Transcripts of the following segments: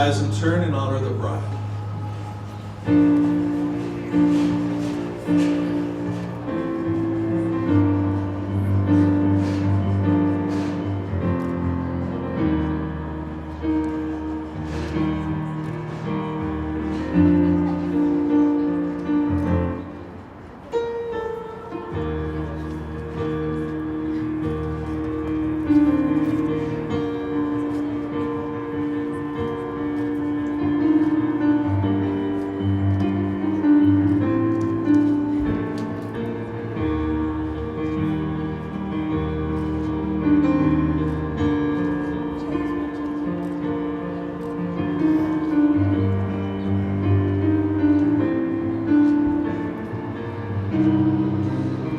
rise in turn and honor the bride.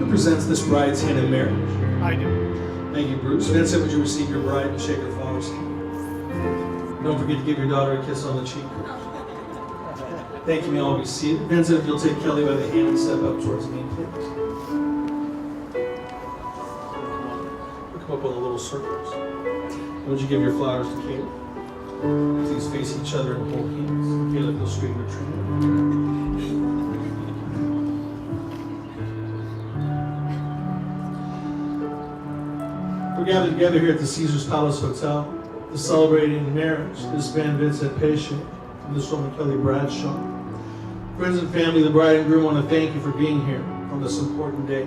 Presents this bride's hand in marriage. I do. Thank you, Bruce. Vincent, would you receive your bride and shake her father's hand? Don't forget to give your daughter a kiss on the cheek. Thank you. May all be seated. Vincent, if you'll take Kelly by the hand and step up towards me, please. We'll come up on the little circles. Would you give your flowers to Kayla? Please face each other and hold hands. Kayla, go straight in the tree. We're gathered together here at the Cesars Palace Hotel to celebrate in marriage this man Vincent Patient and this woman Kelly Bradshaw. Friends and family, the bride and groom want to thank you for being here on this important day.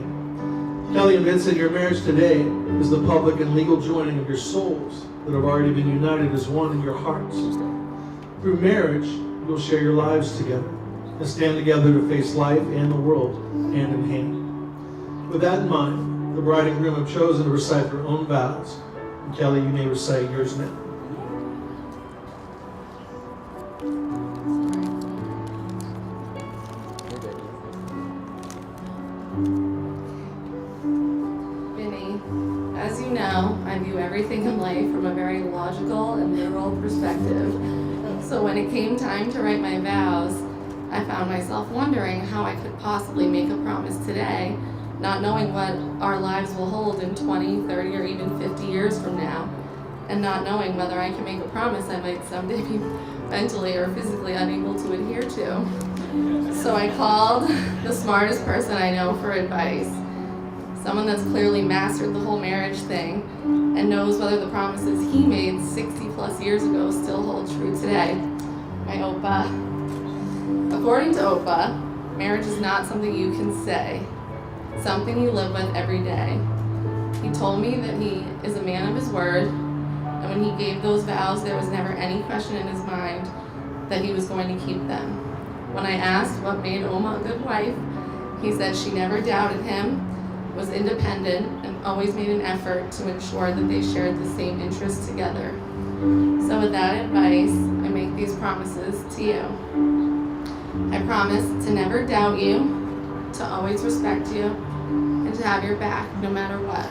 Kelly and Vincent, your marriage today is the public and legal joining of your souls that have already been united as one in your hearts. Through marriage, you'll share your lives together and stand together to face life and the world hand in hand. With that in mind, the bride and groom have chosen to recite their own vows. And Kelly, you may recite yours now. Vinnie, as you know, I view everything in life from a very logical and literal perspective. So when it came time to write my vows, I found myself wondering how I could possibly make a promise today, not knowing what our lives will hold in 20, 30, or even 50 years from now, and not knowing whether I can make a promise I might someday be mentally or physically unable to adhere to. So I called the smartest person I know for advice, someone that's clearly mastered the whole marriage thing and knows whether the promises he made 60 plus years ago still hold true today. My Opa. According to Opa, marriage is not something you can say, something you live with every day. He told me that he is a man of his word, and when he gave those vows, there was never any question in his mind that he was going to keep them. When I asked what made Oma a good wife, he said she never doubted him, was independent, and always made an effort to ensure that they shared the same interests together. So with that advice, I make these promises to you. I promise to never doubt you, to always respect you, and to have your back no matter what.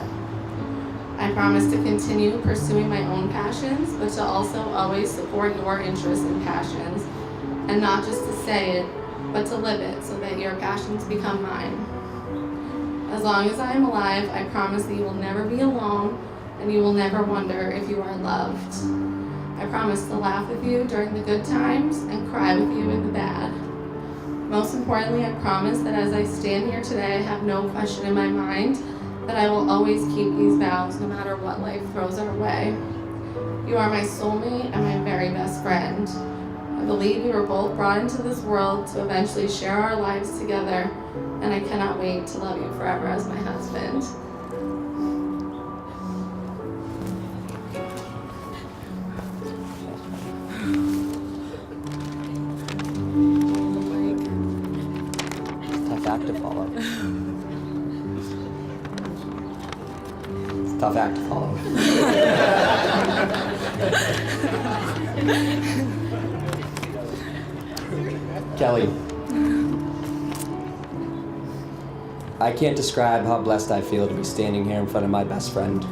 I promise to continue pursuing my own passions, but to also always support your interests and passions, and not just to say it, but to live it so that your passions become mine. As long as I am alive, I promise that you will never be alone, and you will never wonder if you are loved. I promise to laugh with you during the good times and cry with you in the bad. Most importantly, I promise that as I stand here today, I have no question in my mind that I will always keep these vows no matter what life throws our way. You are my soulmate and my very best friend. I believe we were both brought into this world to eventually share our lives together, and I cannot wait to love you forever as my husband. Tough act to follow. It's a tough act to follow. Kelly, I can't describe how blessed I feel to be standing here in front of my best friend.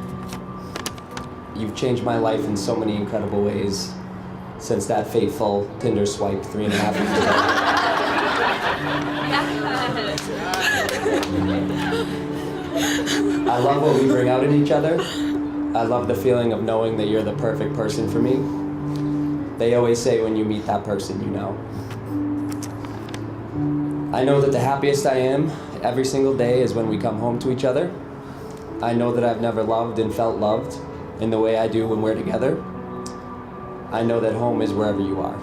You've changed my life in so many incredible ways since that fateful Tinder swipe 3.5 years ago. I love what we bring out in each other. I love the feeling of knowing that you're the perfect person for me. They always say when you meet that person, you know. I know that the happiest I am every single day is when we come home to each other. I know that I've never loved and felt loved in the way I do when we're together. I know that home is wherever you are.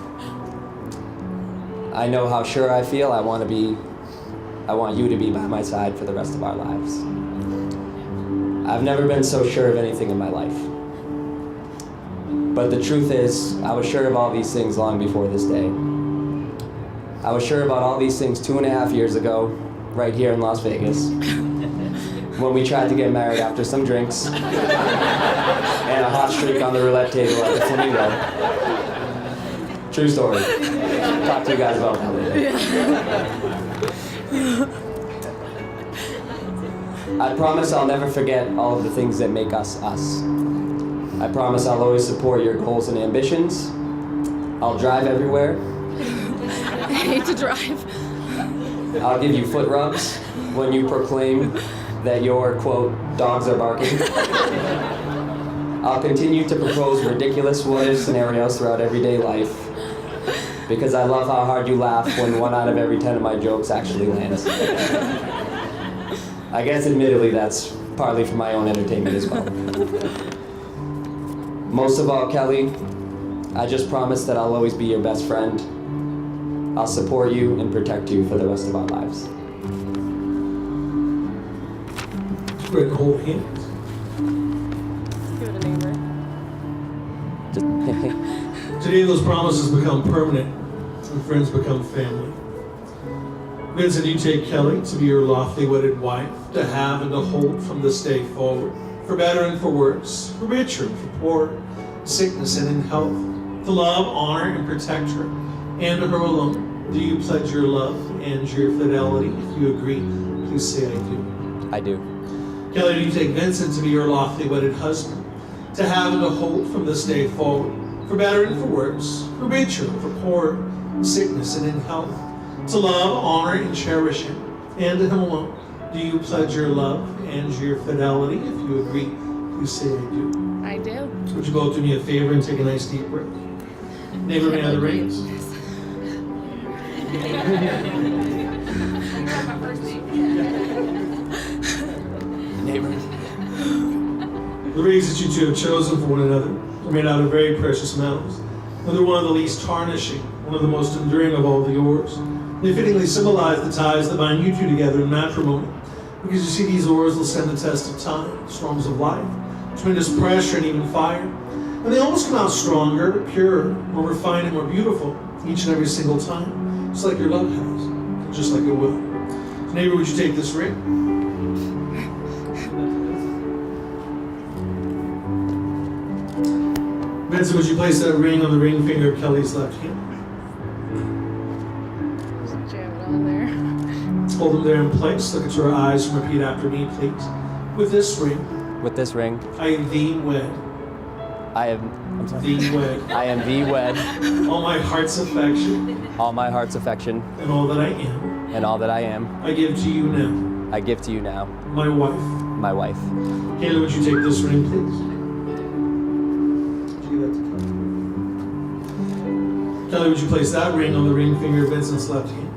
I know how sure I feel. I want you to be by my side for the rest of our lives. I've never been so sure of anything in my life. But the truth is, I was sure of all these things long before this day. I was sure about all these things 2.5 years ago, right here in Las Vegas, when we tried to get married after some drinks and a hot streak on the roulette table at the Flamingo. True story. Talk to you guys about that later. I promise I'll never forget all of the things that make us us. I promise I'll always support your goals and ambitions. I'll drive everywhere. I hate to drive. I'll give you foot rubs when you proclaim that your, quote, dogs are barking. I'll continue to propose ridiculous what-if scenarios throughout everyday life because I love how hard you laugh when 1 out of every 10 of my jokes actually lands. I guess admittedly that's partly for my own entertainment as well. Most of all, Kelly, I just promise that I'll always be your best friend. I'll support you and protect you for the rest of our lives. Spread and hold hands. Give it a neighbor. Today those promises become permanent and friends become family. Vincent, you take Kelly to be your lawfully wedded wife, to have and to hold from this day forward, for better and for worse, for richer and for poorer, sickness and in health, to love, honor, and protect her, and to her alone. Do you pledge your love and your fidelity? If you agree, please say I do. I do. Kelly, do you take Vincent to be your lawfully wedded husband, to have and to hold from this day forward, for better and for worse, for richer and for poorer, sickness and in health, to love, honor, and cherish him, and to him alone? Do you pledge your love and your fidelity? If you agree, please say I do. I do. Would you both do me a favor and take a nice deep breath? Neighbor, may I have the rings? Neighbor. The rings that you two have chosen for one another are made out of very precious metals. And they're one of the least tarnishing, one of the most enduring of all the ores. They fittingly symbolize the ties that bind you two together in matrimony. Because you see, these ores will stand the test of time, storms of life, tremendous pressure, and even fire. And they almost come out stronger, purer, more refined, and more beautiful each and every single time. Just like your love has, and just like it will. So neighbor, would you take this ring? Vincent, would you place that ring on the ring finger of Kelly's left hand? Just jam it on there. Hold them there in place. Look into her eyes and repeat after me, please. With this ring, With this ring, I thee wed. I am Thee wed. I am thee wed, All my heart's affection all my heart's affection, and all that I am, and all that I am, I give to you now, I give to you now, my wife. my wife. Kayla, would you take this ring, please? Would you give that to Kelly? Kelly, would you place that ring on the ring finger of Vincent's left hand?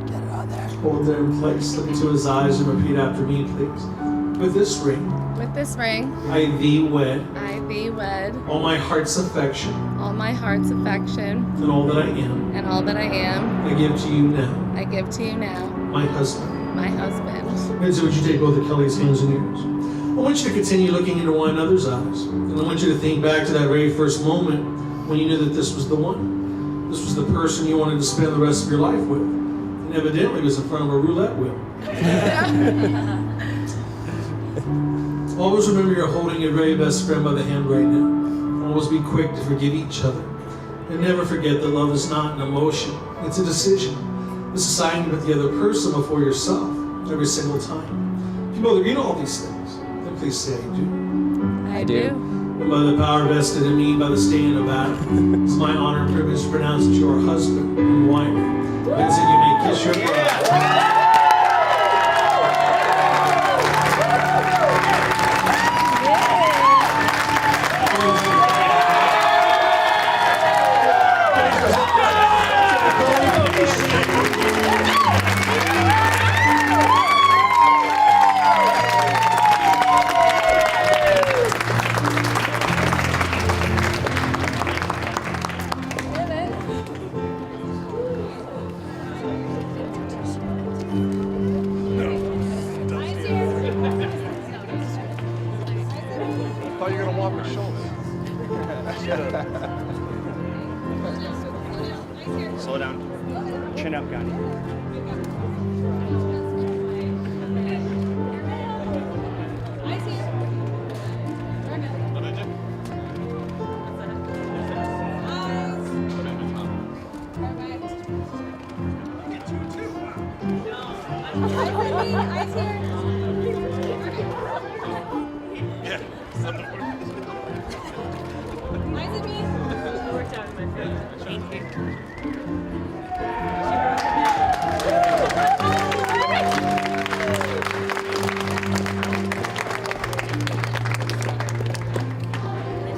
Get it on there. Hold it there in place. Look into his eyes and repeat after me, please. With this ring, With this ring, I thee wed. I thee wed. All my heart's affection All my heart's affection and all that I am, and all that I am, I give to you now, I give to you now, my husband. my husband. Vincent, would you take both of Kelly's hands in yours? I want you to continue looking into one another's eyes. And I want you to think back to that very first moment when you knew that this was the one. This was the person you wanted to spend the rest of your life with. And evidently it was in front of a roulette wheel. Always remember you're holding your very best friend by the hand right now. Always be quick to forgive each other. And never forget that love is not an emotion. It's a decision. It's deciding to put the other person before yourself every single time. If you both agree to all these things, then please say I do. I do. And by the power vested in me by the state of Nevada, it's my honor and privilege to pronounce that you are husband and wife. Vincent, you may kiss your bride. Slow down. Chin up, Gandhi.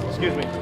Excuse me.